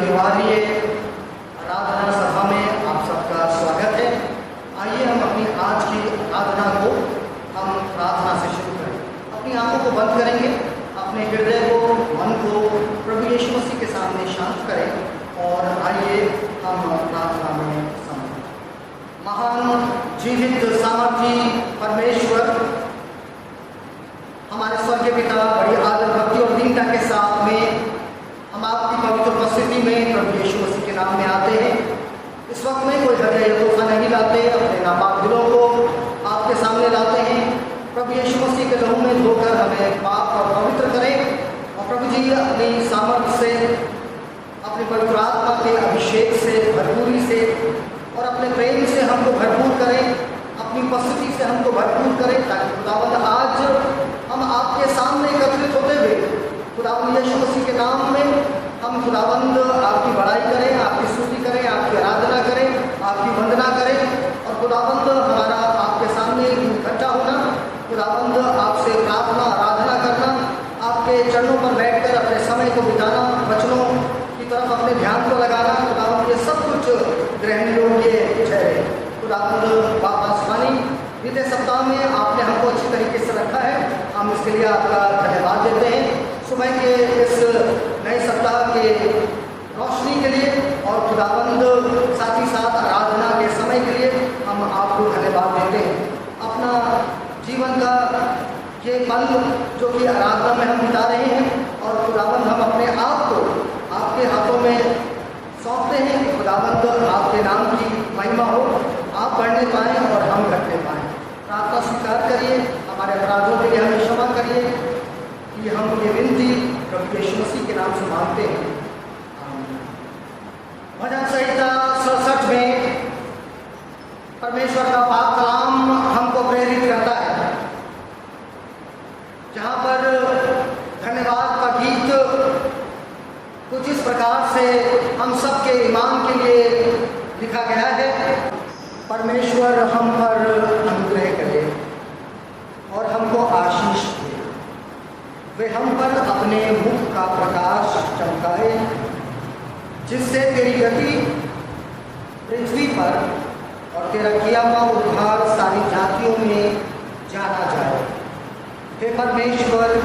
त्योहारीय आराधना सभा में आप सबका स्वागत है। आइए हम अपनी आज की आराधना को हम प्रार्थना से शुरू करें। अपनी आंखों को बंद करेंगे, अपने हृदय को, मन को प्रभु यीशु मसीह के सामने शांत करें और आइए हम प्रार्थना में समझें। महान जीवित सामर्थी परमेश्वर, हमारे स्वर्गीय पिता, बड़ी आदर, भक्ति और दीनता के साथ में हम आपकी पवित्र उपस्थिति में प्रभु यीशु मसीह के नाम में आते हैं। इस वक्त में कोई हदिया या तोहफा नहीं लाते, अपने नापाक दिलों को आपके सामने लाते हैं। प्रभु यीशु मसीह के लहू में धोकर हमें पाक और पवित्र करें और प्रभु जी अपनी सामर्थ्य से, अपनी पवित्र आत्मा के अभिषेक से, भरपूरी से और अपने प्रेम से हमको भरपूर करें, अपनी उपस्थिति से हमको भरपूर करें, ताकि खुदावंद आज हम आपके सामने एकत्रित होते हुए खुदावंद यीशु मसीह के नाम में हम खुदावंद आपकी बड़ाई करें, आपकी स्तुति करें, आपकी आराधना करें, आपकी वंदना करें। और खुदावंद हमारा आपके सामने इकट्ठा होना, खुदावंद आपसे प्रार्थना आराधना करना, आपके चरणों पर बैठकर अपने समय को बिताना, वचनों की तरफ अपने ध्यान को लगाना, खुदावंद ये सब कुछ ग्रहण योग्य ठहरे। खुदावंद बाप आसमानी, बीते सप्ताह में आपने हमको अच्छी तरीके से रखा है, हम इसके लिए आपका धन्यवाद देते हैं। सुबह के इस नए सप्ताह के रोशनी के लिए और खुदाबंद साथ ही साथ आराधना के समय के लिए हम आपको धन्यवाद देते हैं। अपना जीवन का ये पल जो कि आराधना में हम बिता रहे हैं और खुदाबंद हम अपने आप को आपके हाथों में सौंपते हैं कि खुदाबंद आपके नाम की महिमा हो, आप बढ़ने पाएँ और हम घटने पाएँ। प्रार्थना स्वीकार करिए, हमारे अपराधों के लिए हमें क्षमा करिए, कि हम ये विनती प्रभु यीशु मसीह के नाम से मांगते हैं। भजन संहिता 67 में परमेश्वर का पाक कलाम हमको प्रेरित करता है, जहाँ पर धन्यवाद का गीत कुछ इस प्रकार से हम सबके ईमान के लिए लिखा गया है। परमेश्वर हम पर अनुग्रह करे और हमको आशीष दे, वे हम पर अपने मुख का प्रकाश चमकाए, जिससे तेरी गति पृथ्वी पर और तेरा किया हुआ उद्धार सारी जातियों में जाना जाए। हे परमेश्वर,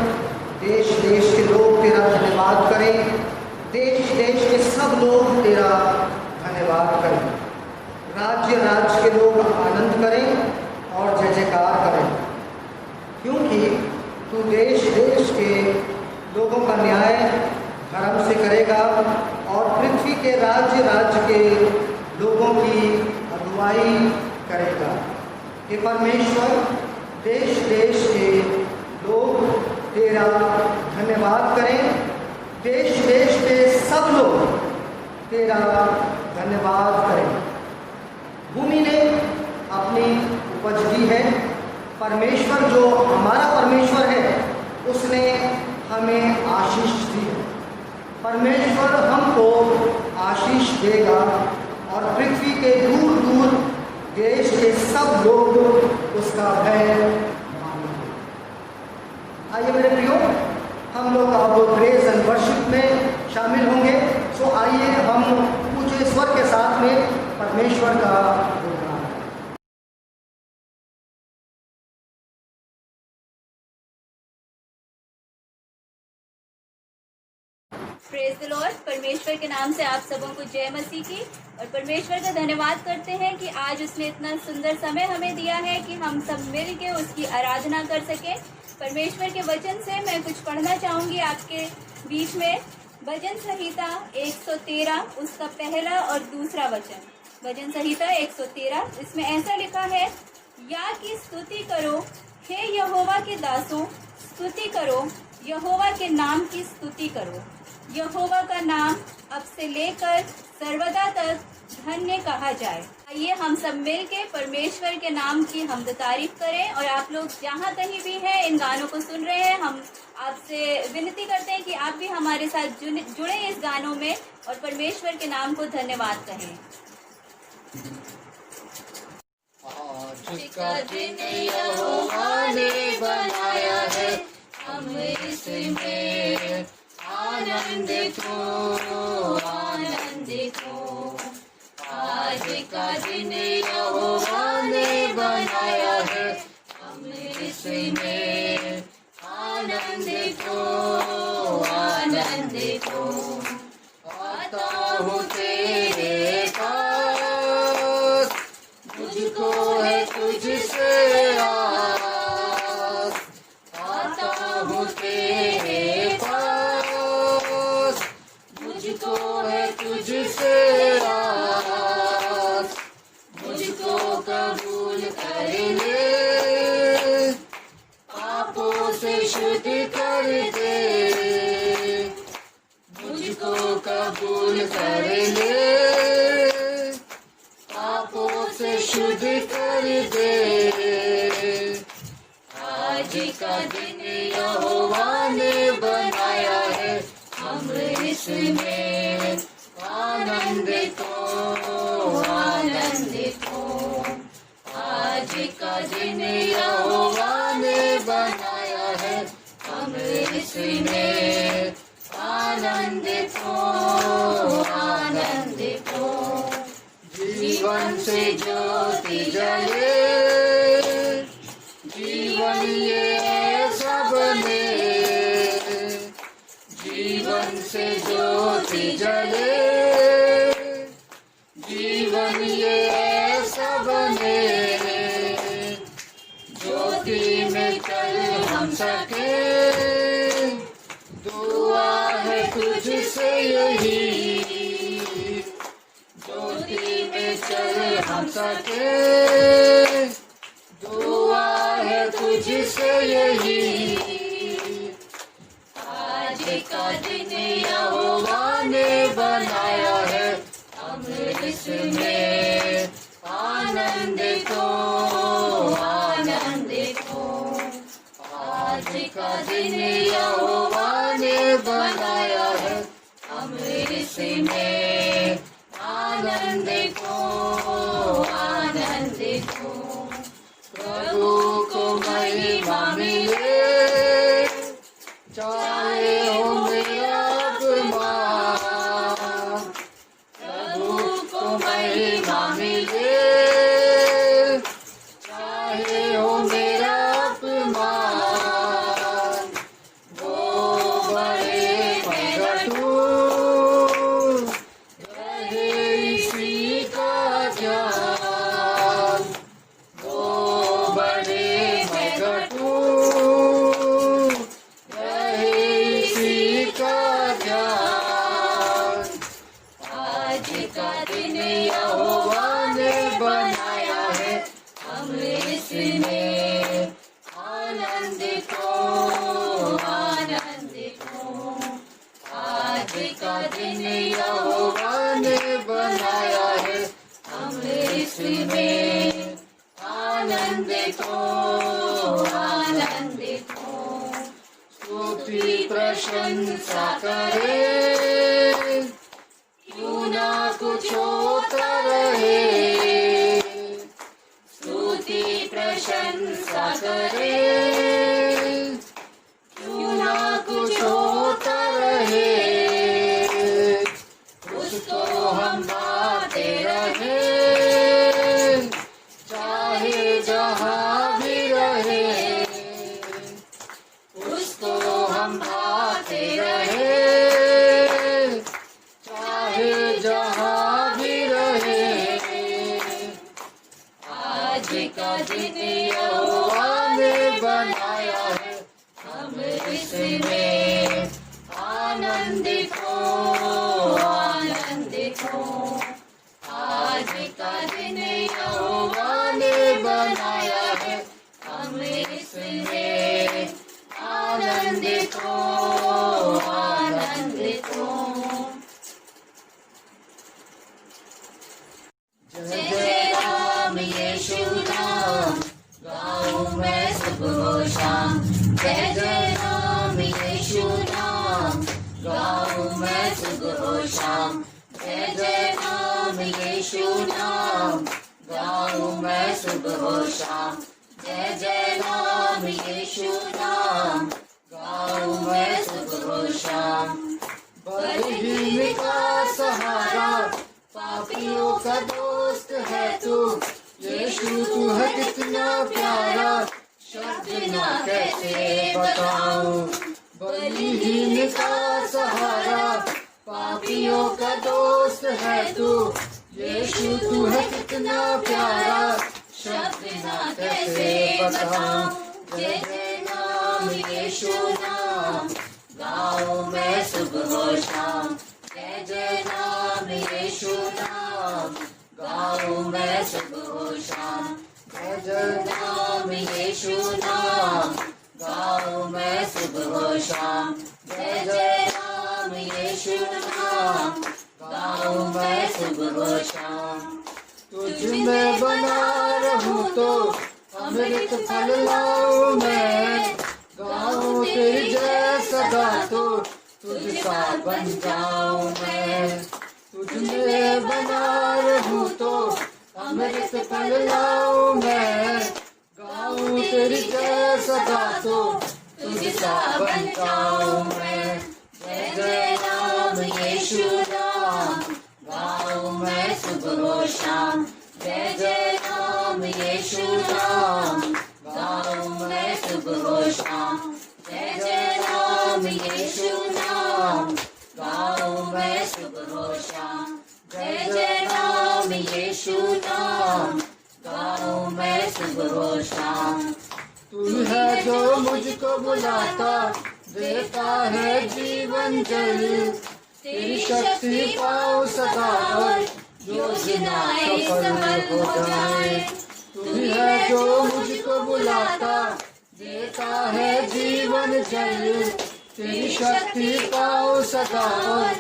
देश देश के लोग तेरा धन्यवाद करें, देश देश के सब लोग तेरा धन्यवाद करें, राज्य राज्य के लोग आनंद करें और जय जयकार करें, क्योंकि तू देश देश के लोगों का न्याय धर्म से करेगा और पृथ्वी के राज्य राज्य के लोगों की अगुवाई करेगा। कि परमेश्वर, देश देश के लोग तेरा धन्यवाद करें, देश देश के सब लोग तेरा धन्यवाद करें। भूमि ने अपनी उपज दी है, परमेश्वर जो हमारा परमेश्वर है उसने हमें आशीष दी है। परमेश्वर हमको आशीष देगा और पृथ्वी के दूर दूर देश के सब लोग उसका भय मानेंगे। आइए मेरे प्रियो, हम लोग अब प्रेज एंड वर्शिप में शामिल होंगे। सो आइए हम ऊंचे स्वर के साथ में परमेश्वर का गुणगान। Praise the Lord. परमेश्वर के नाम से आप सबों को जय मसीह की। और परमेश्वर का धन्यवाद करते हैं कि आज उसने इतना सुंदर समय हमें दिया है कि हम सब मिल के उसकी आराधना कर सकें। परमेश्वर के वचन से मैं कुछ पढ़ना चाहूँगी आपके बीच में। भजन संहिता 113 उसका पहला और दूसरा वचन। भजन संहिता 113, इसमें ऐसा लिखा है, या की स्तुति करो हे यहोवा के दासों, स्तुति करो, यहोवा के नाम की स्तुति करो। यहोवा का नाम अब से लेकर सर्वदा तक धन्य कहा जाए। आइए हम सब मिल के परमेश्वर के नाम की हमद तारीफ करें। और आप लोग जहाँ कहीं भी हैं, इन गानों को सुन रहे हैं, हम आपसे विनती करते हैं कि आप भी हमारे साथ जुड़े इस गानों में और परमेश्वर के नाम को धन्यवाद कहें। आज का दिन यहोवा ने बनाया है, हम इसमें आनंद को का दिन यहोवा ने बनाया है, हम इसमें आनंदित हो। आता हूँ तेरे पास, मुझको है तुझसे आस। आता हूँ तेरे पास, मुझको है तुझसे आस। मुझको कबूल कर ले, पापों से शुद्ध कर दे। मुझको कबूल कर ले, पापों से शुद्ध कर दे। आज का दिन यहोवा ने बनाया है, हम इसमें आनंदित हो। आज का दिन यहोवा ने बनाया है, हम इसमें आनंदित हो। जीवन से ज्योति जले, जीवन ये सबने। जीवन से ज्योति जले, जीवन ये सबने। ज्योति में चल हम सके, दुआ है तुझसे यही। ज्योति में चल हम सके, दुआ है तुझसे यही। आज का दिन यहोवा ने बनाया है, हम इसमें आनंदित हो। आज का दिन यहोवा ने बनाया है, हम इसमें आनंदित हो। प्रभु को महिमा मिले, चाहे हो मेरा अपमान। प्रभु को महिमा मिले, चाहे हो मेरा अपमान। वो बड़े मैं घटूं, रहे इसी का ध्यान। वो बड़े मैं घटूं, रहे इसी का ध्यान। आज का दिन यहोवा ने बनाया है, हम इसमें आनंदित हो। आज का दिन यहोवा ने बनाया है, हम इसमें आनंदित हो। स्तुति प्रशंसा करे, क्यों ना कुछ होता रहे। स्तुति प्रशंसा करे, क्यों ना कुछ होता रहे। उसको हम गाते रहे, चाहे जहाँ भी रहे। उसको हम गाते रहे, चाहे जहाँ भी रहे। आज का दिन यहोवा ने बनाया है, हम इसमें आनंदित हो। आज का दिन यहोवा ने बनाया है, हम इसमें आनंदित हो। जय जय राम यीशु नाम, गाऊं मैं सुबह शाम। जय जय राम यीशु नाम, गाऊं मैं सुबह शाम। जय जय राम यीशु नाम, गाऊं मैं सुबह शाम। जय जय राम यीशु नाम, गाऊं मैं सुबह शाम। बलहीन का सहारा, पापियों का दोस्त है तू, यीशु तू है कितना प्यारा, शब्द ना कैसे बताऊं। बलिहीन का सहारा, पापियों का दोस्त है तू, यीशु तू है कितना प्यारा, शब्द ना कैसे बताऊं। जय जय नाम यीशु नाम, गाऊं मैं सुबह और शाम। जय जय नाम यीशु नाम, गाऊं मैं सुबह और शाम। जय जय नाम यीशु नाम, गाऊं मैं सुबह और शाम। जय जय नाम यीशु नाम, गाऊं मैं सुबह और शाम। तुझ में बना रहूं तो अमृत फल लाऊं मैं, गाऊं तेरी जय सदा तो तुझसा बन जाऊं मैं। तुझ में बना रहूं तो अमृत फल लाऊं मैं, गाऊं तेरी जय सदा तो तुझसा बन जाऊं मैं। जय जय नाम यीशु नाम, गाऊं मैं सुबह और शाम। जय जय नाम यीशु नाम, गाऊं मैं सुबह और शाम। जय जय नाम यीशु नाम, गाऊं मैं सुबह और शाम। जय जय नाम यीशु नाम, गाऊं मैं सुबह और शाम। तू है जो मुझको बुलाता, देता है जीवन जल, तेरी शक्ति पाऊं सदा और योजनाएं सफल हो जाए। तू है जो मुझको बुलाता, देता है जीवन जल, तेरी शक्ति पाऊं सदा और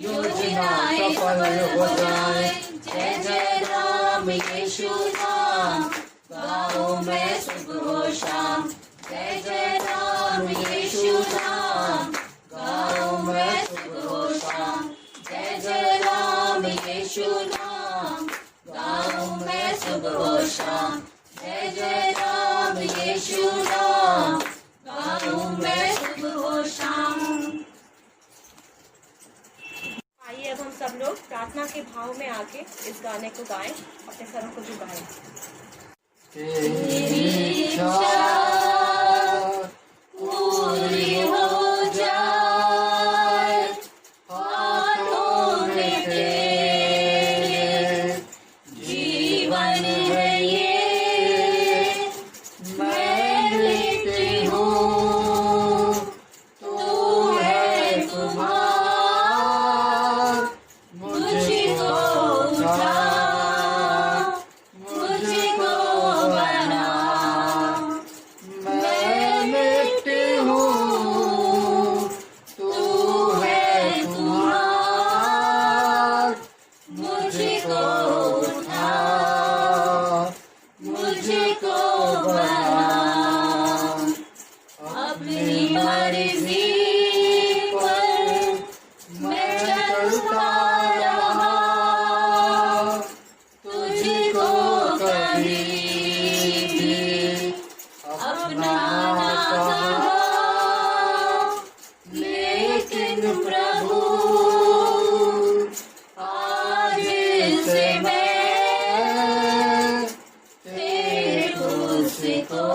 योजनाएं सफल हो जाए। जय जय नाम यीशु नाम, गाऊं मैं सुबह और शाम। जय जय नाम यीशु नाम, गाऊं मैं सुबह और शाम। जय जय नाम यीशु नाम, गाऊं मैं सुबह और शाम। जय जय नाम यीशु नाम, गाऊं मैं सुबह और शाम। आइए अब हम सब लोग प्रार्थना के भाव में आके इस गाने को गाएं, अपने सरों को झुकाएं। तेरी इच्छा पूरी हो जाए, हाथों में तेरे जीवन है ये। मैं लिखती हूँ, तू है कुम्हार, मुझको उठा, मुझको बना। मैं मिट्टी हूँ, तू है कुम्हार, मुझको उठा, मुझको बना। अपनी मर्जी पर मैं चलता रहा, तुझको कभी भी अपना ना कहा। लेकिन प्रभु आज से मैं तेरे क्रूस को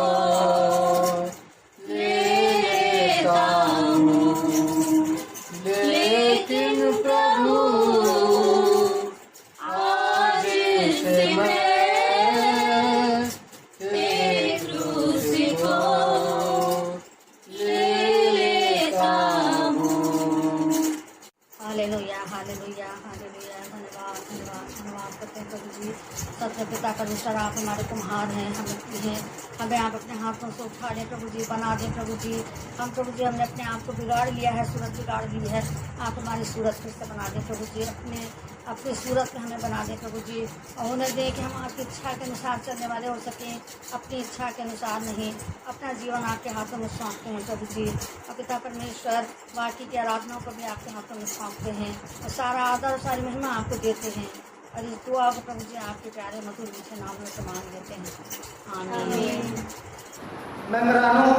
लेता हूँ। लेकिन प्रभु आज से मैं तेरे क्रूस को लेता हूँ। Hallelujah hallelujah hallelujah. धन्यवाद धन्यवाद धन्यवाद करते हैं प्रभु जी। सत्य पिता परमेश्वर आप हमारे कुम्हार हैं, हमें आप अपने हाथों से उठा दें प्रभु जी, बना दें प्रभु जी। हम प्रभु जी हमने अपने आप को बिगाड़ लिया है, सूरत बिगाड़ ली है, आप हमारी सूरत फिर से बना दें प्रभु जी। अपनी सूरत में हमें बना दें प्रभु जी, और उन्हें दें कि हम आपकी इच्छा के अनुसार चलने वाले हो सकें, अपनी इच्छा के अनुसार नहीं। अपना जीवन आपके हाथों में सौंपते हैं प्रभु जी। और पिता परमेश्वर बाकी की आराधनाओं को भी आपके हाथों में सौंपते हैं, और सारा आदर और सारी महिमा आपको देते हैं। और इस दुआ को प्रभु जी आपके प्यारे मधुर मीठे नाम में मांग लेते हैं, आमीन। मेम्बरानों,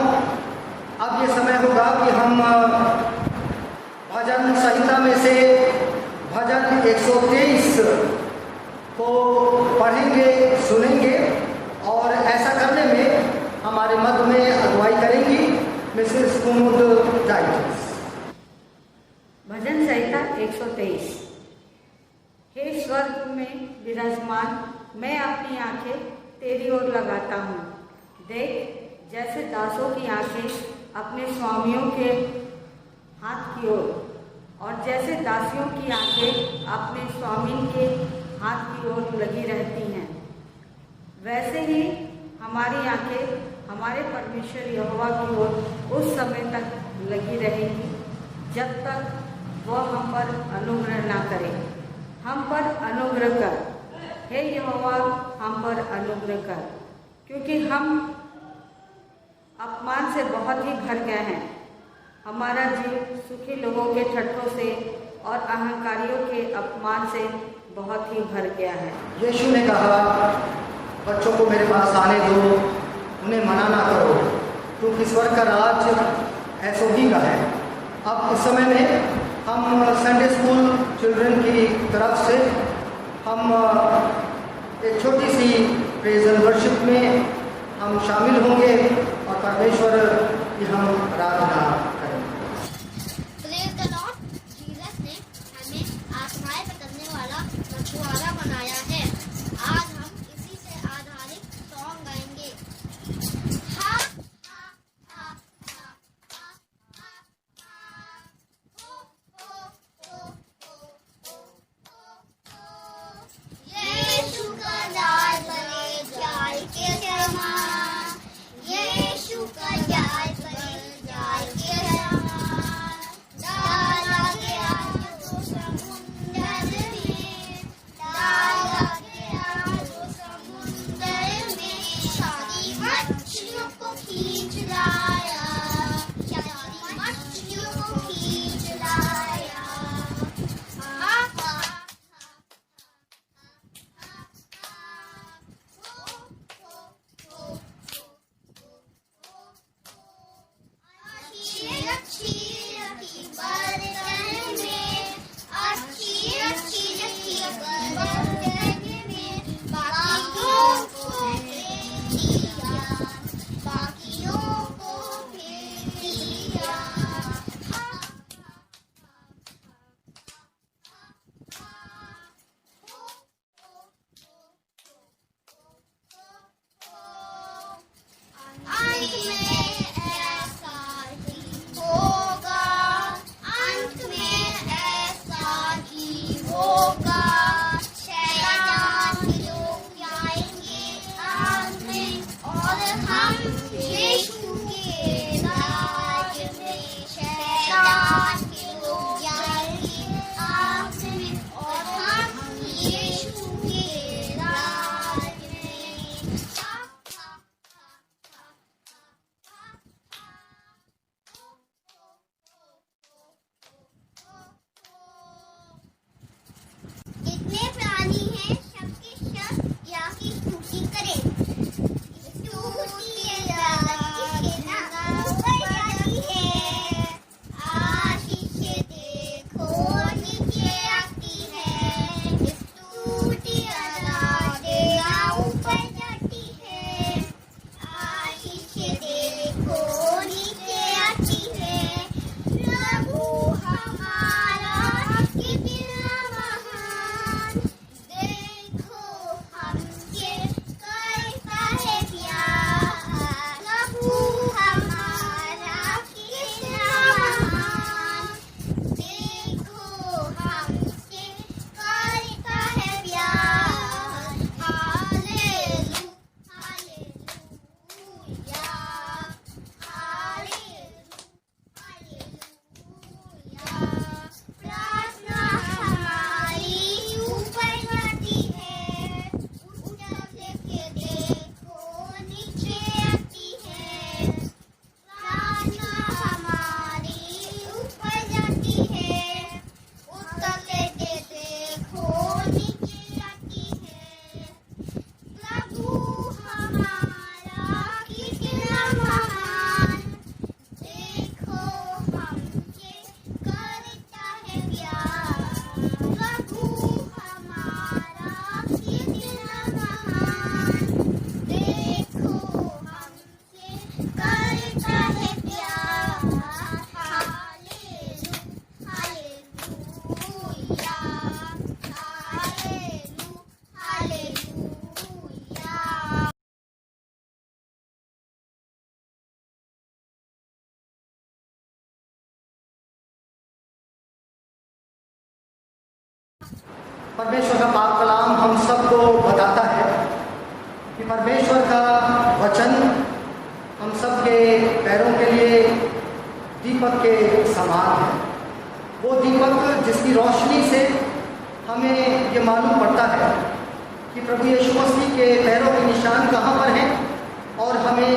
अब ये समय होगा कि हम भजन संहिता में से भजन 123 को पढ़ेंगे, सुनेंगे और ऐसा करने में हमारे मध्य में अगुवाई करेंगी मिसेस कुमुद टाइटस। भजन संहिता 123। हे स्वर्ग में विराजमान, मैं अपनी आंखें तेरी ओर लगाता हूँ। देख, जैसे दासों की आंखें अपने स्वामियों के हाथ की ओर और जैसे दासियों की आंखें अपने स्वामी के हाथ की ओर लगी रहती हैं, वैसे ही हमारी आंखें हमारे परमेश्वर यहोवा की ओर उस समय तक लगी रहेंगी जब तक वह हम पर अनुग्रह ना करे। हम पर अनुग्रह कर, हे यहोवा, हम पर अनुग्रह कर, क्योंकि हम अपमान से बहुत ही भर गए हैं। हमारा जीव सुखी लोगों के ठट्ठों से और अहंकारियों के अपमान से बहुत ही भर गया है। यीशु ने कहा, बच्चों को मेरे पास आने दो, उन्हें मना ना करो, क्योंकि स्वर्ग का राज ऐसों ही का है। अब इस समय में हम संडे स्कूल चिल्ड्रन की तरफ से हम एक छोटी सी प्रेज एंड वर्शिप में हम शामिल होंगे और परमेश्वर की हम आराधना करेंगे। Praise the Lord. जीसस ने हमें आत्माएं बदलने वाला मछुआरा बनाया है। आज हम इसी से आधारित सॉन्ग गाएंगे। हा हा हा हा हा हा हा, हो हो हो हो हो हो, यीशु का जाल बने जाल के समान, यीशु का जाल बने जाल के समान, डाला गया जो समुंदर में, डाला गया जो समुंदर में, सारी मछलियों को खींच लाया, सारी मछलियों को खींच लाया। हा हा परमेश्वर का पाक कलाम हम सबको बताता है कि परमेश्वर का वचन हम सब के पैरों के लिए दीपक के समान है। वो दीपक जिसकी रोशनी से हमें ये मालूम पड़ता है कि प्रभु यीशु मसीह के पैरों के निशान कहाँ पर हैं और हमें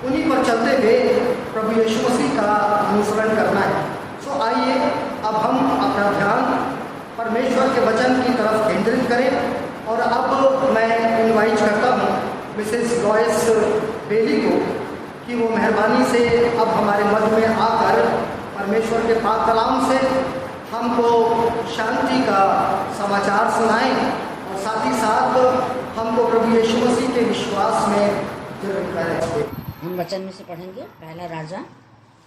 उन्हीं पर चलते हुए प्रभु यीशु मसीह का अनुसरण करना है। सो आइए अब हम अपना ध्यान परमेश्वर के वचन की तरफ केंद्रित करें और अब मैं इनवाइट करता हूँ मिसेस लॉयस बेली को कि वो मेहरबानी से अब हमारे मध्य में आकर परमेश्वर के पाक कलाम से हमको शांति का समाचार सुनाएं और साथ ही साथ हमको प्रभु यीशु मसीह के विश्वास में दृढ़ करें। हम वचन में से पढ़ेंगे पहला राजा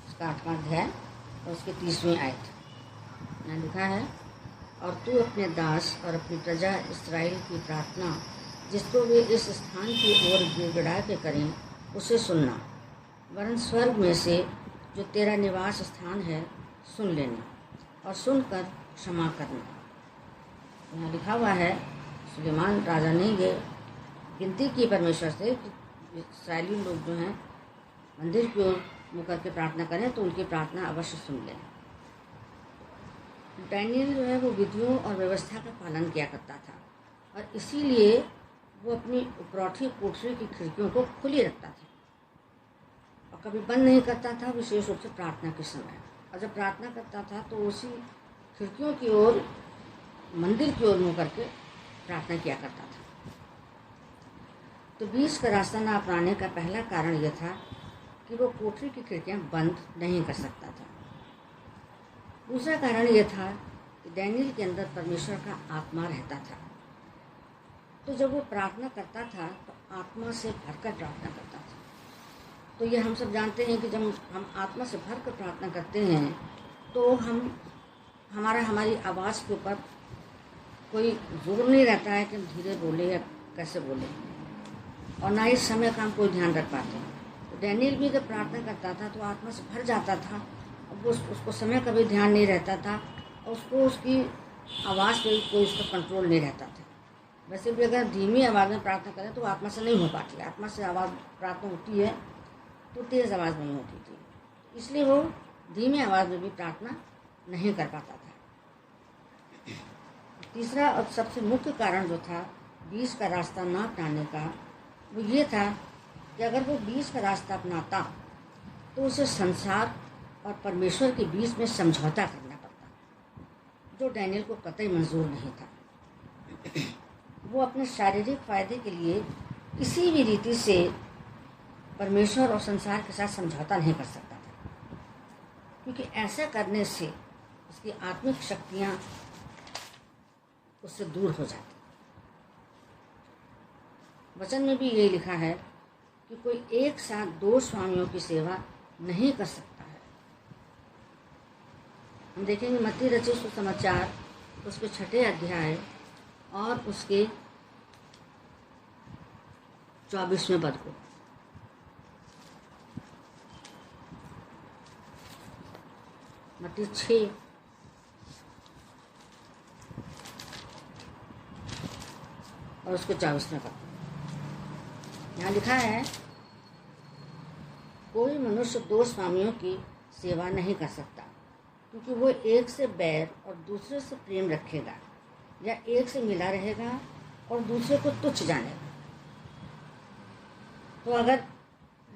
उसका 8वां अध्याय और उसके 30वीं आयत। यहाँ लिखा है, और तू अपने दास और अपनी प्रजा इस्राएल की प्रार्थना जिसको वे इस स्थान की ओर गिड़गिड़ा के करें उसे सुनना, वरन स्वर्ग में से जो तेरा निवास स्थान है सुन लेना और सुनकर क्षमा करना। यहाँ लिखा हुआ है, सुलेमान राजा ने ये विनती की परमेश्वर से कि इस्राएली लोग जो हैं मंदिर की ओर मुँह करके प्रार्थना करें तो उनकी प्रार्थना अवश्य सुन लें। डैनियल जो है वो विधियों और व्यवस्था का पालन किया करता था और इसीलिए वो अपनी उपरौठी कोठरी की खिड़कियों को खुली रखता था और कभी बंद नहीं करता था, विशेष रूप से प्रार्थना के समय। और जब प्रार्थना करता था तो उसी खिड़कियों की ओर मंदिर की ओर मुँह करके प्रार्थना किया करता था। तो 20 का रास्ता न अपनाने का पहला कारण यह था कि वो कोठरी की खिड़कियाँ बंद नहीं कर सकता था। दूसरा कारण यह था कि डैनियल के अंदर परमेश्वर का आत्मा रहता था। तो जब वो प्रार्थना करता था तो आत्मा से भरकर प्रार्थना करता था। तो ये हम सब जानते हैं कि जब हम आत्मा से भरकर प्रार्थना करते हैं तो हमारी आवाज़ के ऊपर कोई जोर नहीं रहता है कि हम धीरे बोले या कैसे बोले, और ना ही समय का हम कोई ध्यान रख पाते हैं। तो डैनियल भी जब प्रार्थना करता था तो आत्मा से भर जाता था, अब उसको समय का भी ध्यान नहीं रहता था और उसको उसकी आवाज़ पे कोई उसका कंट्रोल नहीं रहता था। वैसे भी अगर धीमी आवाज़ में प्रार्थना करें तो आत्मा से नहीं हो पाती। आत्मा से आवाज़ प्रार्थना होती है तो तेज़ आवाज़ नहीं होती थी, इसलिए वो धीमी आवाज़ में भी प्रार्थना नहीं कर पाता था। तीसरा और सबसे मुख्य कारण जो था 20 का रास्ता ना अपनाने का, वो ये था कि अगर वो 20 का रास्ता अपनाता तो उसे संसार और परमेश्वर के बीच में समझौता करना पड़ता, जो डैनियल को कतई मंजूर नहीं था। वो अपने शारीरिक फ़ायदे के लिए किसी भी रीति से परमेश्वर और संसार के साथ समझौता नहीं कर सकता था, क्योंकि ऐसा करने से उसकी आत्मिक शक्तियाँ उससे दूर हो जाती। वचन में भी ये लिखा है कि कोई एक साथ 2 स्वामियों की सेवा नहीं कर सकता है। हम देखेंगे मत्ती रचित सुसमाचार उसके 6 अध्याय और उसके 24वें पद को। मत्ती 6 और उसके 24वें पद। यहाँ लिखा है, कोई मनुष्य 2 स्वामियों की सेवा नहीं कर सकता, क्योंकि वो एक से बैर और दूसरे से प्रेम रखेगा, या एक से मिला रहेगा और दूसरे को तुच्छ जानेगा। तो अगर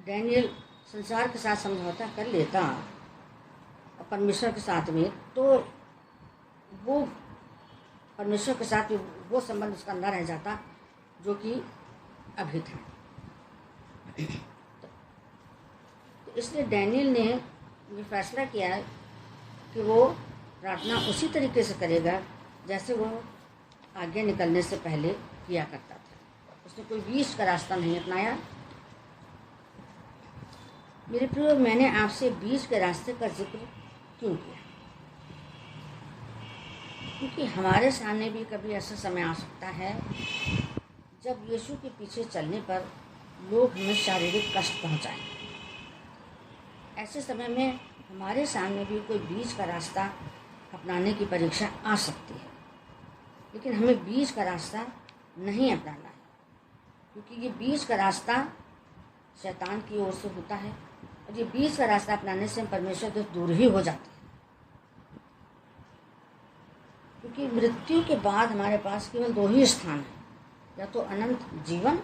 डैनियल संसार के साथ समझौता कर लेता और परमेश्वर के साथ में, तो वो परमेश्वर के साथ वो संबंध उसका अंदर रह जाता जो कि अभी था। तो इसलिए डैनियल ने ये फैसला किया कि वो प्रार्थना उसी तरीके से करेगा जैसे वो आगे निकलने से पहले किया करता था। उसने कोई 20 का रास्ता नहीं अपनाया। मेरे प्रियो, मैंने आपसे 20 के रास्ते का जिक्र क्यों किया? क्योंकि हमारे सामने भी कभी ऐसा समय आ सकता है जब यीशु के पीछे चलने पर लोग हमें शारीरिक कष्ट पहुंचाएं। ऐसे समय में हमारे सामने भी कोई 20 का रास्ता अपनाने की परीक्षा आ सकती है। लेकिन हमें बीच का रास्ता नहीं अपनाना है, क्योंकि ये बीच का रास्ता शैतान की ओर से होता है और ये बीच का रास्ता अपनाने से हम परमेश्वर से दूर ही हो जाते हैं। क्योंकि मृत्यु के बाद हमारे पास केवल 2 ही स्थान हैं, या तो अनंत जीवन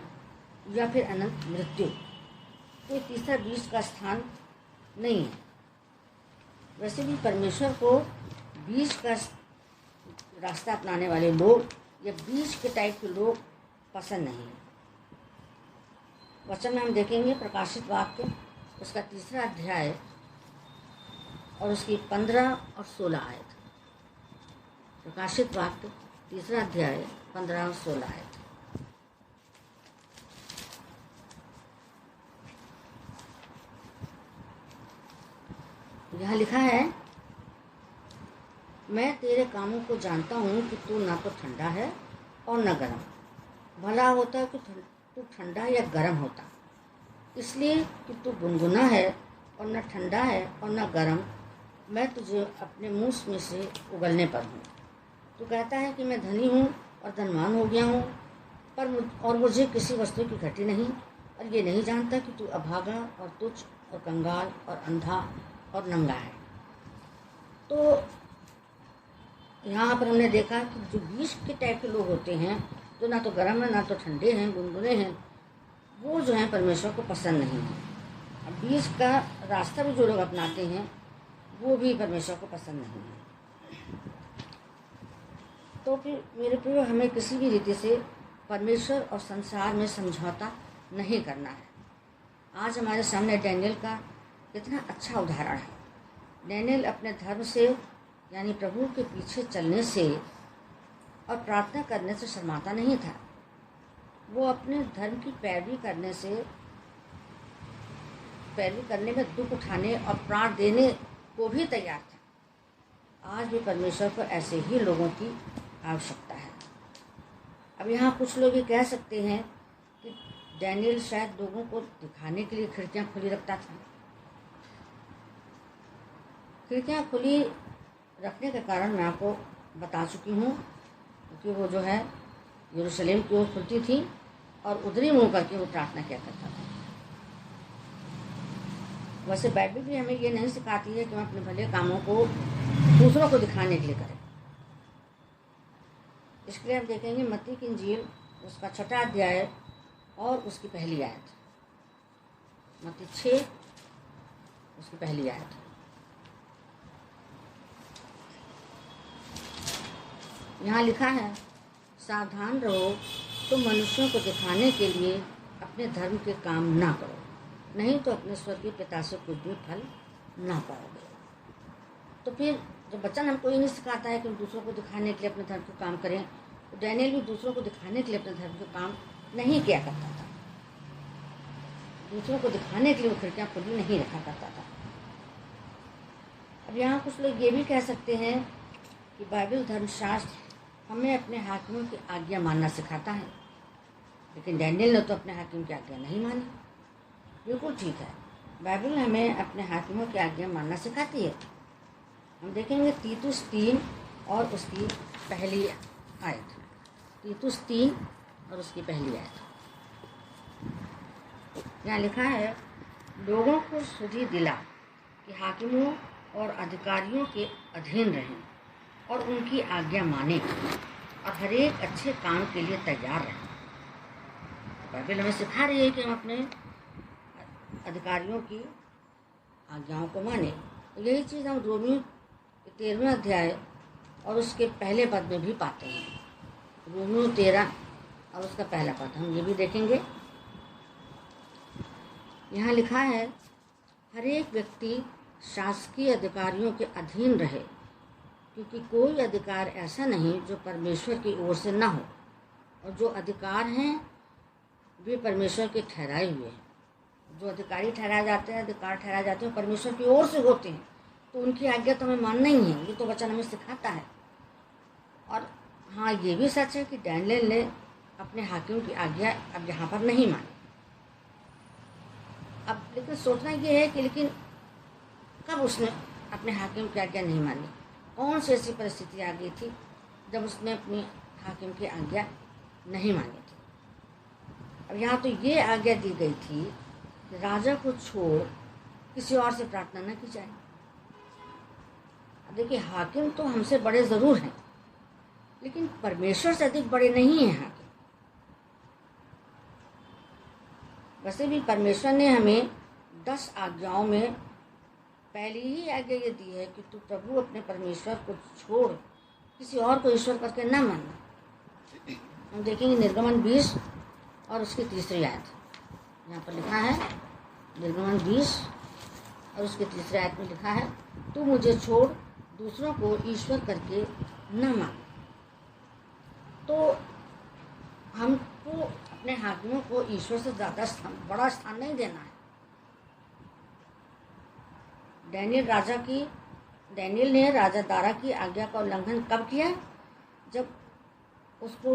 या फिर अनंत मृत्यु। कोई तीसरा बीच का स्थान नहीं है। वैसे भी परमेश्वर को बीच का रास्ता अपनाने वाले लोग या बीच के टाइप के लोग पसंद नहीं है। वचन में हम देखेंगे प्रकाशित वाक्य उसका 3 अध्याय और उसकी 15 और 16 आयत। प्रकाशित वाक्य 3 अध्याय 15 और 16 आयत। यहाँ लिखा है, मैं तेरे कामों को जानता हूँ कि तू ना तो ठंडा है और न गर्म। भला होता कि तू ठंडा या गर्म होता। इसलिए कि तू गुनगुना है और न ठंडा है और न गर्म, मैं तुझे अपने मुँह में से उगलने पर हूँ। तू कहता है कि मैं धनी हूँ और धनवान हो गया हूँ, और मुझे किसी वस्तु की घटी नहीं, और ये नहीं जानता कि तू अभागा और तुच्छ और कंगाल और अंधा और नंगा है। तो यहाँ पर हमने देखा कि जो बीच के टाइप के लोग होते हैं, जो ना तो गर्म है ना तो ठंडे हैं, गुनगुने हैं, वो जो हैं परमेश्वर को पसंद नहीं है। अब बीच का रास्ता भी जो लोग अपनाते हैं वो भी परमेश्वर को पसंद नहीं है। तो फिर मेरे प्रिय, हमें किसी भी रीति से परमेश्वर और संसार में समझौता नहीं करना है। आज हमारे सामने डैनियल का कितना अच्छा उदाहरण है। डैनियल अपने धर्म से यानी प्रभु के पीछे चलने से और प्रार्थना करने से शर्माता नहीं था। वो अपने धर्म की पैरवी करने में दुख उठाने और प्राण देने को भी तैयार था। आज भी परमेश्वर को ऐसे ही लोगों की आवश्यकता है। अब यहाँ कुछ लोग ये कह सकते हैं कि डैनियल शायद लोगों को दिखाने के लिए खिड़कियाँ खुली रखता था। खिड़कियाँ खुली रखने के कारण मैं आपको बता चुकी हूँ, क्योंकि वो जो है यरूशलेम की ओर खुलती थी और उधरी मुँह करके वो प्रार्थना किया करता था। वैसे बाइबल भी हमें ये नहीं सिखाती है कि हम अपने भले कामों को दूसरों को दिखाने के लिए करें। इसके लिए हम देखेंगे मत्ती की इंजील उसका 6 अध्याय और उसकी 1 आयत। मत्ती 6 उसकी 1 आयत। यहाँ लिखा है, सावधान रहो, तुम मनुष्यों को दिखाने के लिए अपने धर्म के काम ना करो, नहीं तो अपने स्वर्गीय पिता से कुछ भी फल ना पाओगे। तो फिर जब वचन हमको ये नहीं सिखाता है कि हम दूसरों को दिखाने के लिए अपने धर्म के काम करें, तो डैनियल भी दूसरों को दिखाने के लिए अपने धर्म के काम नहीं किया करता था। दूसरों को दिखाने के लिए वो खिड़कियाँ खुली नहीं रखा करता था। अब यहाँ कुछ लोग ये भी कह सकते हैं कि बाइबल धर्मशास्त्र हमें अपने हाकिमों की आज्ञा मानना सिखाता है, लेकिन डैनियल ने तो अपने हाकिम की आज्ञा नहीं मानी। बिल्कुल ठीक है, बाइबल हमें अपने हाकिमों की आज्ञा मानना सिखाती है। हम देखेंगे तीतुस 3 और उसकी 1 आयत। तीतुस 3 और उसकी 1 आयत। यहाँ लिखा है, लोगों को सुधि दिला कि हाकिमों और अधिकारियों के अधीन रहें और उनकी आज्ञा माने और हर एक अच्छे काम के लिए तैयार रहें। बाइबल हमें सिखा रही है कि हम अपने अधिकारियों की आज्ञाओं को माने। यही चीज़ हम रोमियो 13वें अध्याय और उसके 1 पद में भी पाते हैं। रोमियो 13 और उसका 1 पद हम ये भी देखेंगे। यहाँ लिखा है, हर एक व्यक्ति शासकीय अधिकारियों के अधीन रहे, क्योंकि कोई अधिकार ऐसा नहीं जो परमेश्वर की ओर से ना हो, और जो अधिकार हैं वे परमेश्वर के ठहराए हुए हैं। जो अधिकारी ठहराए जाते हैं, अधिकार ठहराए जाते हैं परमेश्वर की ओर से होते हैं, तो उनकी आज्ञा तो हमें मानना ही है। ये तो वचन हमें सिखाता है। और हाँ, ये भी सच है कि डैनियल ने अपने हाकिम की आज्ञा अब यहाँ पर नहीं मानी। अब लेकिन सोचना ये है कि लेकिन कब उसने अपने हाकिम की आज्ञा नहीं मानी? कौन सी ऐसी परिस्थिति आ गई थी जब उसने अपनी हाकिम की आज्ञा नहीं मानी थी। अब यहाँ तो ये आज्ञा दी गई थी कि राजा को छोड़ किसी और से प्रार्थना न की जाए। अब देखिए, हाकिम तो हमसे बड़े ज़रूर हैं, लेकिन परमेश्वर से अधिक बड़े नहीं हैं हाकिम। वैसे भी परमेश्वर ने हमें 10 आज्ञाओं में पहली ही आज्ञा ये दी है कि तू प्रभु अपने परमेश्वर को छोड़ किसी और को ईश्वर करके न मानना। हम देखेंगे निर्गमन 20 और उसकी 3री आयत। यहाँ पर लिखा है, निर्गमन 20 और उसकी 3री आयत में लिखा है, तू मुझे छोड़ दूसरों को ईश्वर करके न मान। तो हमको अपने हाकिमों को ईश्वर से ज़्यादा बड़ा स्थान नहीं देना है। डैनियल ने राजा दारा की आज्ञा का उल्लंघन कब किया? जब उसको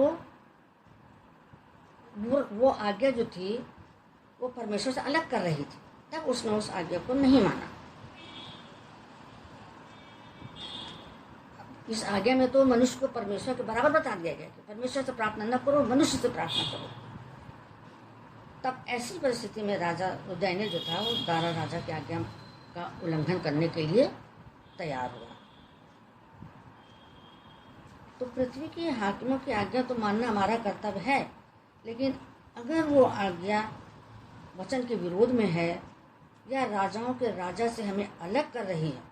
वो आज्ञा जो थी वो परमेश्वर से अलग कर रही थी, तब उसने उस आज्ञा को नहीं माना। इस आज्ञा में तो मनुष्य को परमेश्वर के बराबर बता दिया गया कि परमेश्वर से प्रार्थना न करो, मनुष्य से प्रार्थना करो। तब ऐसी परिस्थिति में राजा डैनियल जो था वो दारा राजा की आज्ञा का उल्लंघन करने के लिए तैयार हुआ। तो पृथ्वी के हाकिमों की आज्ञा तो मानना हमारा कर्तव्य है, लेकिन अगर वो आज्ञा वचन के विरोध में है या राजाओं के राजा से हमें अलग कर रही है,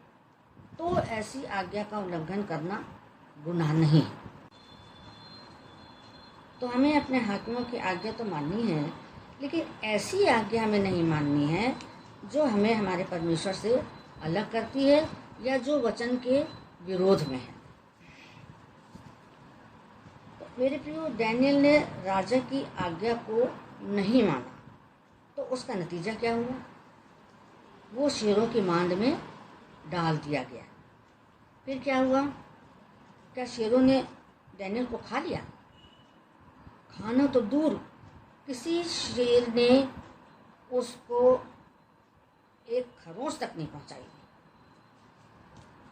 तो ऐसी आज्ञा का उल्लंघन करना गुनाह नहीं है। तो हमें अपने हाकिमों की आज्ञा तो माननी है, लेकिन ऐसी आज्ञा हमें नहीं माननी है जो हमें हमारे परमेश्वर से अलग करती है या जो वचन के विरोध में है। तो मेरे प्रियो, डैनियल ने राजा की आज्ञा को नहीं माना, तो उसका नतीजा क्या हुआ? वो शेरों की मांद में डाल दिया गया। फिर क्या हुआ? क्या शेरों ने डैनियल को खा लिया? खाना तो दूर, किसी शेर ने उसको एक खरोंच तक नहीं पहुंचाई।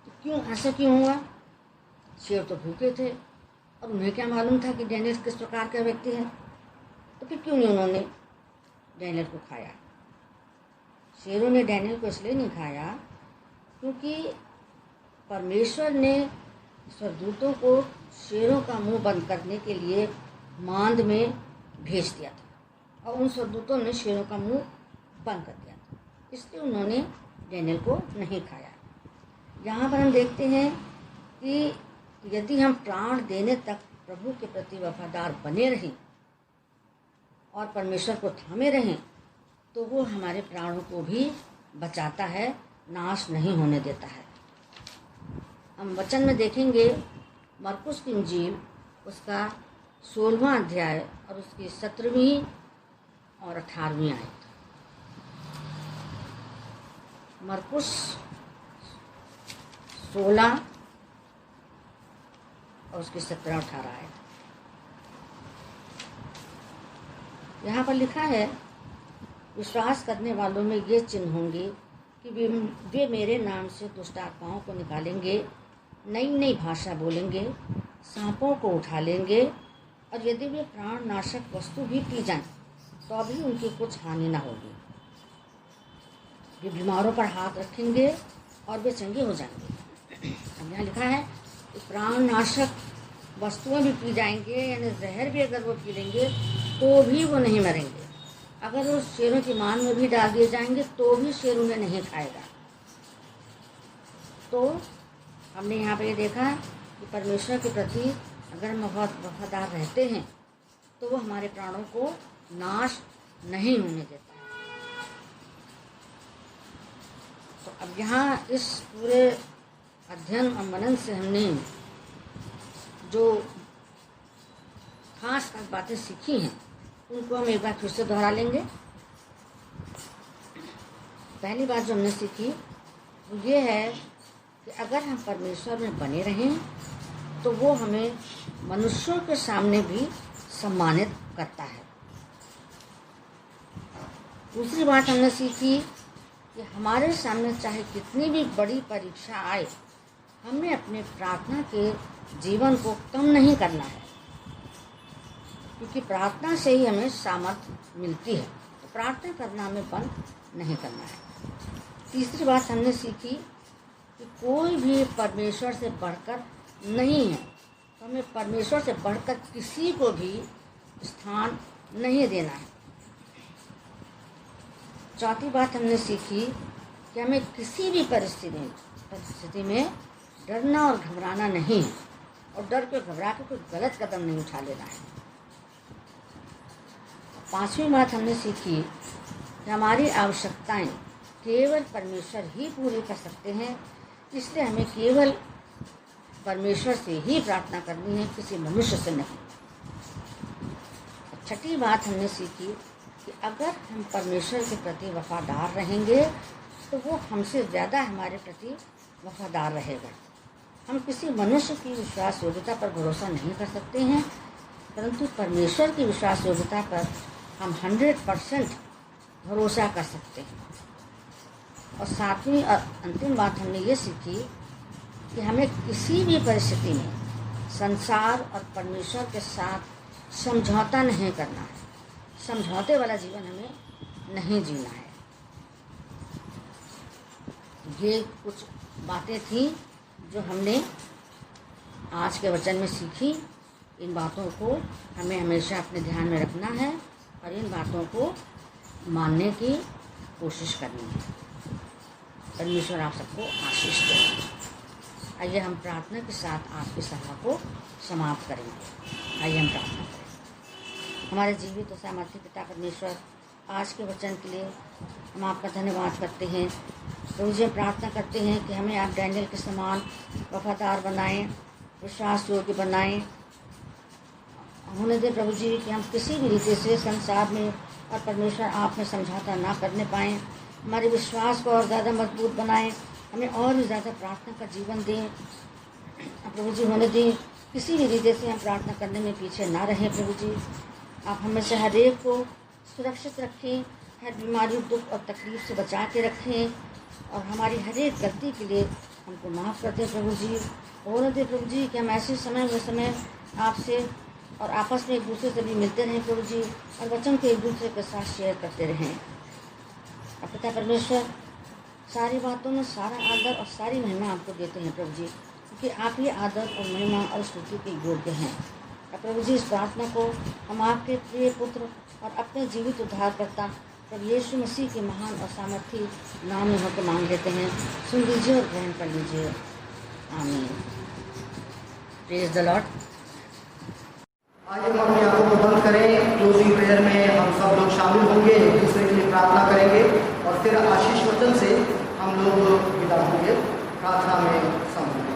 तो क्यों, ऐसा क्यों हुआ? शेर तो भूखे थे और उन्हें क्या मालूम था कि डैनियल किस प्रकार का व्यक्ति है, तो फिर क्यों नहीं उन्होंने डैनियल को खाया? शेरों ने डैनियल को इसलिए नहीं खाया क्योंकि परमेश्वर ने स्वर्गदूतों को शेरों का मुंह बंद करने के लिए मांद में भेज दिया था और उन स्वर्गदूतों ने शेरों का मुंह बंद कर दिया था, इसलिए उन्होंने डैनियल को नहीं खाया। यहाँ पर हम देखते हैं कि यदि हम प्राण देने तक प्रभु के प्रति वफादार बने रहें और परमेश्वर को थामे रहें, तो वो हमारे प्राणों को भी बचाता है, नाश नहीं होने देता है। हम वचन में देखेंगे मरकुस की इंजील उसका 16वां अध्याय और उसकी 17वीं और 18वीं आयत। मरकुस 16 और उसकी 17 और 18 आयत। यहाँ पर लिखा है, विश्वास करने वालों में ये चिन्ह होंगे कि वे मेरे नाम से दुष्ट आत्माओं को निकालेंगे, नई नई भाषा बोलेंगे, सांपों को उठा लेंगे, और यदि वे प्राण नाशक वस्तु भी पी जाएं तो अभी उनकी कुछ हानि ना होगी। वे बीमारों पर हाथ रखेंगे और वे चंगे हो जाएंगे। अब यहाँ लिखा है कि प्राण नाशक वस्तुएं भी पी जाएंगे, यानी जहर भी अगर वो पी लेंगे तो भी वो नहीं मरेंगे। अगर वो शेरों की मान में भी डाल दिए जाएंगे तो भी शेर उन्हें नहीं खाएगा। तो हमने यहाँ पे ये देखा कि परमेश्वर के प्रति अगर हम वफादार रहते हैं तो वो हमारे प्राणों को नाश नहीं होने देता है। तो अब यहाँ इस पूरे अध्ययन और मनन से हमने जो खास खास बातें सीखी हैं उनको हम एक बार फिर से दोहरा लेंगे। पहली बात जो हमने सीखी वो ये है कि अगर हम परमेश्वर में बने रहें तो वो हमें मनुष्यों के सामने भी सम्मानित करता है। दूसरी बात हमने सीखी कि हमारे सामने चाहे कितनी भी बड़ी परीक्षा आए, हमें अपने प्रार्थना के जीवन को कम नहीं करना है। क्योंकि प्रार्थना से ही हमें सामर्थ्य मिलती है। तो प्रार्थना करना हमें बंद नहीं करना है। तीसरी बात हमने सीखी कि कोई भी परमेश्वर से बढ़कर नहीं है, तो हमें परमेश्वर से बढ़कर किसी को भी स्थान नहीं देना है। चौथी बात हमने सीखी कि हमें किसी भी परिस्थिति में डरना और घबराना नहीं है, और डर के घबरा के कोई गलत कदम नहीं उठा लेना है। पांचवी बात हमने सीखी कि हमारी आवश्यकताएं केवल परमेश्वर ही पूरी कर सकते हैं, इसलिए हमें केवल परमेश्वर से ही प्रार्थना करनी है, किसी मनुष्य से नहीं। छठी बात हमने सीखी कि अगर हम परमेश्वर के प्रति वफादार रहेंगे तो वो हमसे ज़्यादा हमारे प्रति वफादार रहेगा। हम किसी मनुष्य की विश्वास योग्यता पर भरोसा नहीं कर सकते हैं, परंतु परमेश्वर की विश्वास योग्यता पर हम 100% भरोसा कर सकते हैं। और सातवीं और अंतिम बात हमने ये सीखी कि हमें किसी भी परिस्थिति में संसार और परमेश्वर के साथ समझौता नहीं करना है। समझौते वाला जीवन हमें नहीं जीना है। ये कुछ बातें थी जो हमने आज के वचन में सीखी। इन बातों को हमें हमेशा अपने ध्यान में रखना है और इन बातों को मानने की कोशिश करनी है। परमेश्वर आप सबको आशीष दे। आइए हम प्रार्थना के साथ आपकी सभा को समाप्त करेंगे। आइए हम प्रार्थना करें। हमारे जीवित और सामर्थ्य पिता परमेश्वर, आज के वचन के लिए हम आपका धन्यवाद करते हैं। प्रभु जी, प्रार्थना करते हैं कि हमें आप डैनियल के समान वफादार बनाएं, विश्वास योग्य बनाएं। होने दें प्रभु जी कि हम किसी भी रीति से संसार में और परमेश्वर आप में समझौता ना करने पाएँ। हमारे विश्वास को और ज़्यादा मजबूत बनाएं, हमें और भी ज़्यादा प्रार्थना का जीवन दें। प्रभु जी, होने दें किसी भी रीति से हम प्रार्थना करने में पीछे ना रहें। प्रभु जी, आप हमेशा हर एक को सुरक्षित रखें, हर बीमारी, दुख और तकलीफ से बचा के रखें, और हमारी हर एक गलती के लिए हमको माफ़ कर दें प्रभु जी। होने दें प्रभु जी कि हम ऐसे समय में समय आपसे और आपस में एक दूसरे से भी मिलते रहें प्रभु जी, और वचन को एक दूसरे के साथ शेयर करते रहें। और पिता परमेश्वर, सारी बातों में सारा आदर और सारी महिमा आपको देते हैं प्रभु जी, क्योंकि आप ही आदर और महिमा और स्तुति के योग्य हैं। और प्रभु जी, इस प्रार्थना को हम आपके प्रिय पुत्र और अपने जीवित उद्धारकर्ता प्रभु यीशु मसीह के महान और सामर्थी नाम में होकर मांग लेते हैं। सुन लीजिए और ग्रहण कर लीजिए। आमीन। Praise the Lord. आइए हम अपनी आंखों को बंद करें। क्लोजिंग प्रेयर में हम सब लोग शामिल होंगे, एक दूसरे के लिए प्रार्थना करेंगे और फिर आशीष वचन से हम लोग विदा होंगे। प्रार्थना में सम्मिलित।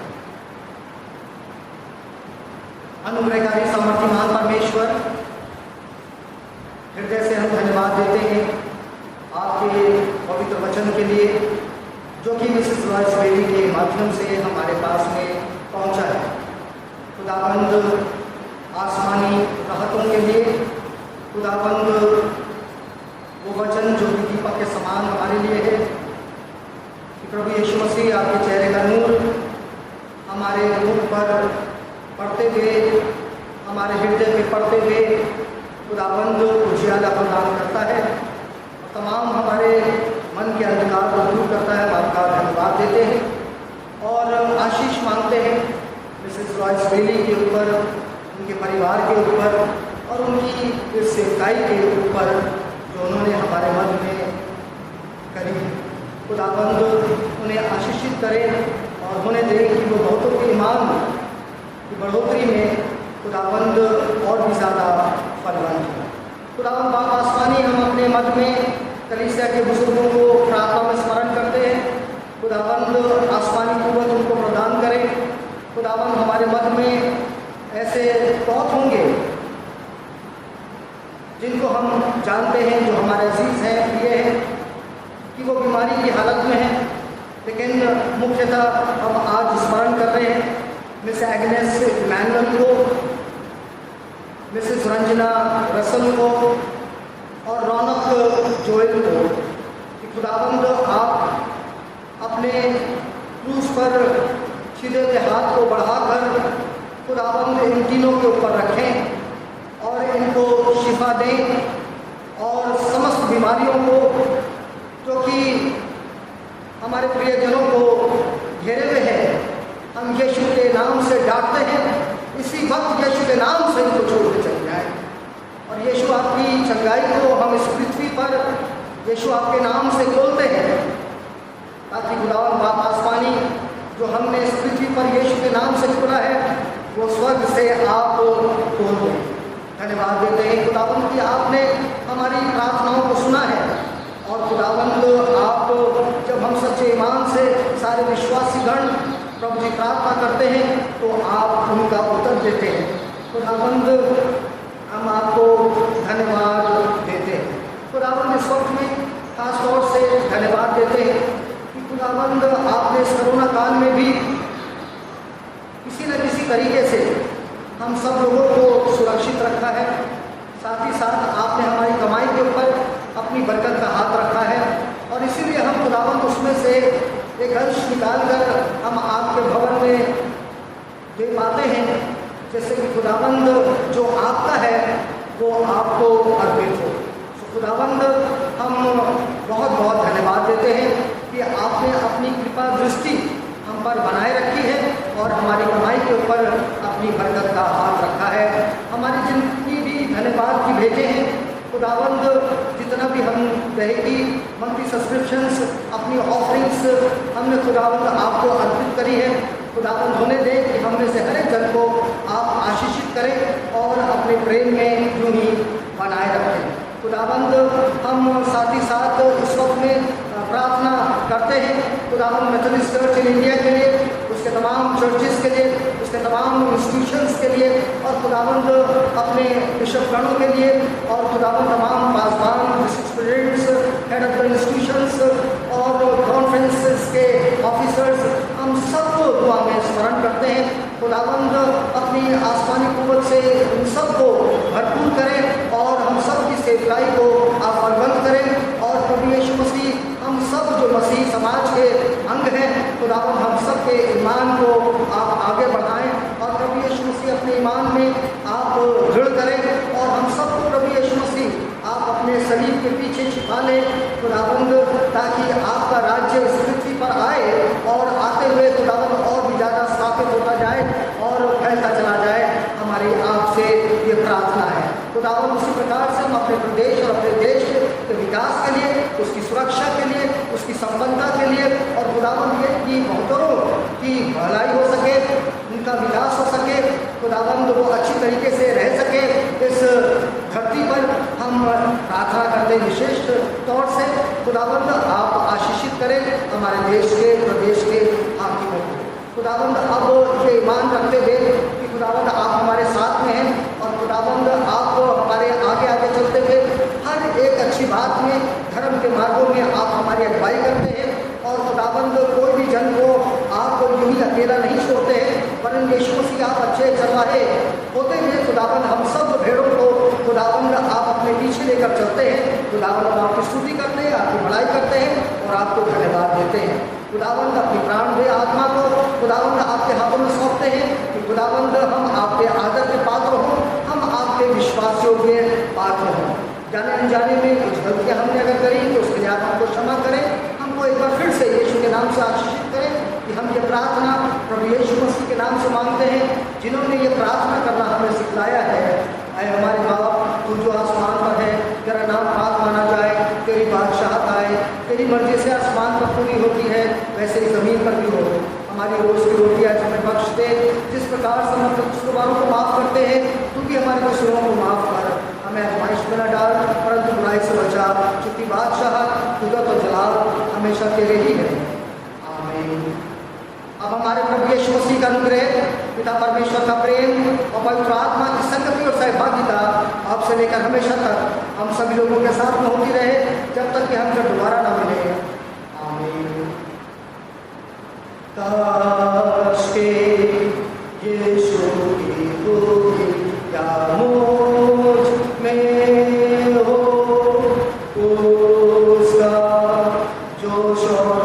अनुग्रहकारी समर्थमान परमेश्वर, हृदय से हम धन्यवाद देते हैं आपके पवित्र वचन के लिए, जो कि मिसेस रॉयस बेली के माध्यम से हमारे पास में पहुंचा है। खुदाबंद आसमानी राहतों के लिए, खुदाबंद वो वचन जो कि दीपक के समान हमारे लिए है, कि प्रभु यीशु मसीह आपके चेहरे का नूर हमारे मुख पर पड़ते हुए, हमारे हृदय में पड़ते हुए खुदाबंद उजियाला प्रदान करता है और तमाम हमारे मन के अंधकार को दूर करता है। हम आपका धन्यवाद देते हैं और आशीष मांगते हैं मिसेस रॉयस बेली के ऊपर, उनके परिवार के ऊपर और उनकी इस सेवकाई के ऊपर जो उन्होंने हमारे मन में करी। खुदाबंद उन्हें आशीषित करें और होने दें कि वो बहुतों के ईमान की बढ़ोतरी में खुदाबंद और भी ज़्यादा फलवंत हो। खुदाबंद बाप आसमानी, हम अपने मध्य में कलीसिया के बुजुर्गों को प्रार्थना में स्मरण करते हैं। खुदाबंद आसमानी कुव्वत उनको प्रदान करें। खुदाबंद हमारे मध्य में ऐसे बहुत होंगे जिनको हम जानते हैं, जो हमारे अजीज हैं, प्रिय हैं, कि वो बीमारी की हालत में हैं, लेकिन मुख्यतः हम आज स्मरण कर रहे हैं मिस एग्नेस मैनुअल को, मिसेस रंजना रसल को और रौनक जोएल को, कि खुदाबंद आप अपने क्रूस पर सीधे हाथ को बढ़ाकर खुदाबंद इन तीनों के ऊपर रखें और इनको शिफा दें और समस्त बीमारियों को जो कि हमारे प्रियजनों को घेरे हुए हैं, हम यीशु के नाम से डांटते हैं, इसी वक्त यीशु के नाम से इनको छोड़ के चले जाए। और यीशु आपकी चंगाई को हम इस पृथ्वी पर यीशु आपके नाम से खोलते हैं, ताकि खुदावन बाप आसमानी जो हमने इस पृथ्वी पर यीशु के नाम से खोला है वो स्वर्ग से आप खोल दें। धन्यवाद देते हैं खुदावन कि आपने हमारी प्रार्थनाओं को सुना है, और खुदावंद आप जब हम सच्चे ईमान से सारे विश्वासी गण प्रभु जी प्रार्थना करते हैं तो आप उनका उत्तर देते हैं। खुदावंद हम आपको धन्यवाद देते हैं। खुदावंद इस वक्त में खास तौर से धन्यवाद देते हैं कि खुदावंद आपने इस कोरोना काल में भी किसी न किसी तरीके से हम सब लोगों को सुरक्षित रखा है। साथ ही साथ आपने हमारी कमाई के ऊपर अपनी बरकत का हाथ रखा है, और इसीलिए हम खुदावंद उसमें से एक अंश निकाल कर हम आपके भवन में दे पाते हैं, जैसे कि खुदावंद जो आपका है वो आपको अर्पित हो। तो खुदावंद हम बहुत बहुत धन्यवाद देते हैं कि आपने अपनी कृपा दृष्टि हम पर बनाए रखी है और हमारी कमाई के ऊपर अपनी बरकत का हाथ रखा है। हमारी जितनी भी धन्यवाद की भेजे हैं खुदावंद, जितना भी हम रहेगी मंथली सब्सक्रिप्शंस, अपनी ऑफरिंग्स हमने खुदावंद आपको अर्पित करी है। खुदावंद होने दें कि हम में से हर एक जन को आप आशीषित करें और अपने प्रेम में यूं ही बनाए रखें। खुदावंद हम साथ ही साथ इस वक्त में प्रार्थना करते हैं खुदावंद मेथोडिस्ट चर्च इन इंडिया के लिए, उसके तमाम चर्चेस के लिए, उसके तमाम इंस्टीट्यूशंस के लिए, और खुदावंद अपने बिशप गणों के लिए, और खुदावंद तमाम पासवान, district presidents, head of the institutions और कॉन्फ्रेंसेस के ऑफिसर्स, हम सबको दुआ में स्मरण करते हैं। खुदावंद अपनी आसमानी कुव्वत से उन सबको भरपूर करें और हम सब की सेवकाई को आप बलवंत करें, और प्रभु यीशु मसीह हम सब जो मसीह समाज के अंग हैं खुदावंद हम सब के ईमान को आप आगे बढ़ाएं, और प्रभु यीशु मसीह अपने ईमान में आप दृढ़ करें, और हम सबको प्रभु यीशु मसीह आप अपने शरीर के पीछे छिपा लें खुदावंद, ताकि आपका राज्य इस पृथ्वी पर आए और आते हुए खुदावंद और भी ज़्यादा स्थापित होता जाए और फैलता चला जाए। हमारी आपसे ये प्रार्थना है खुदावंद। उसी प्रकार से हम अपने प्रदेश और अपने देश के विकास के लिए, उसकी सुरक्षा के लिए, उसकी संपन्नता के लिए, और खुदावंद ये कि बहुतरों की भलाई हो सके, उनका विकास हो सके, खुदावंद वो अच्छी तरीके से रह सके इस धरती पर, हम प्रार्थना करते हैं विशेष तौर से खुदावंद आप आशीषित करें हमारे देश के, प्रदेश के हाकिमों को। खुदावंद अब ये ईमान रखते हुए कि खुदावंद आप हमारे साथ में हैं, और खुदावंद आप हमारे आगे आगे चलते हुए हर एक अच्छी बात में, धर्म के मार्गों में आप हमारी अगुवाई करते हैं, और खुदावंद कोई भी जन को आप यूं ही अकेला नहीं छोड़ते हैं, वरन यीशु मसीह आप अच्छे चरवाहे होते हुए खुदावंद हम सब भेड़ों को खुदावंद आप अपने पीछे लेकर चलते हैं। खुदावंद हम आपकी स्तुति करते हैं, आपकी बड़ाई करते हैं और आपको धन्यवाद देते हैं। खुदावंद अपनी प्राण दे आत्मा को खुदावंद आपके हाथों में सौंपते हैं कि खुदावंद हम आपके आदर के पात्र हों, हम आपके विश्वास योग्य पात्र हों। जाने अनजाने में कुछ गलतियाँ हमने अगर करी तो उसके लिए आप हमको क्षमा करें, हमको एक बार फिर से यीशु के नाम से आशीषित करें कि हम ये प्रार्थना प्रभु यीशु मसीह के नाम से मांगते हैं, जिन्होंने ये प्रार्थना करना हमें सिखाया है। ऐ हमारे बाप तू जो आसमान पर है, तेरा नाम पाक माना जाए, तेरी बादशाहत आए, तेरी मर्जी से आसमान पर पूरी होती है वैसे ही ज़मीन पर भी हो। हमारी रोज़ की रोटी आज हमें बख्श दे, जिस प्रकार से हम अपने कसूरवारों को माफ़ करते हैं तू भी हमारे कसूरों को माफ़ कर, हमें आज़माइश में न डाल परंतु बुराई से बचा, चूँकि बादशाहत, कुदरत और जलाल हमेशा तेरे ही है। आमीन। अब हमारे प्रभु यीशु मसीह का अनुग्रह, पिता परमेश्वर का प्रेम और पवित्र आत्मा की संगति और सहभागिता अब से लेकर हमेशा तक हम सभी लोगों के साथ में होती रहे, जब तक कि हम जब दोबारा न मिले। आमीन। काश के यीशु की गोदी या मुझ में हो उसका जोश और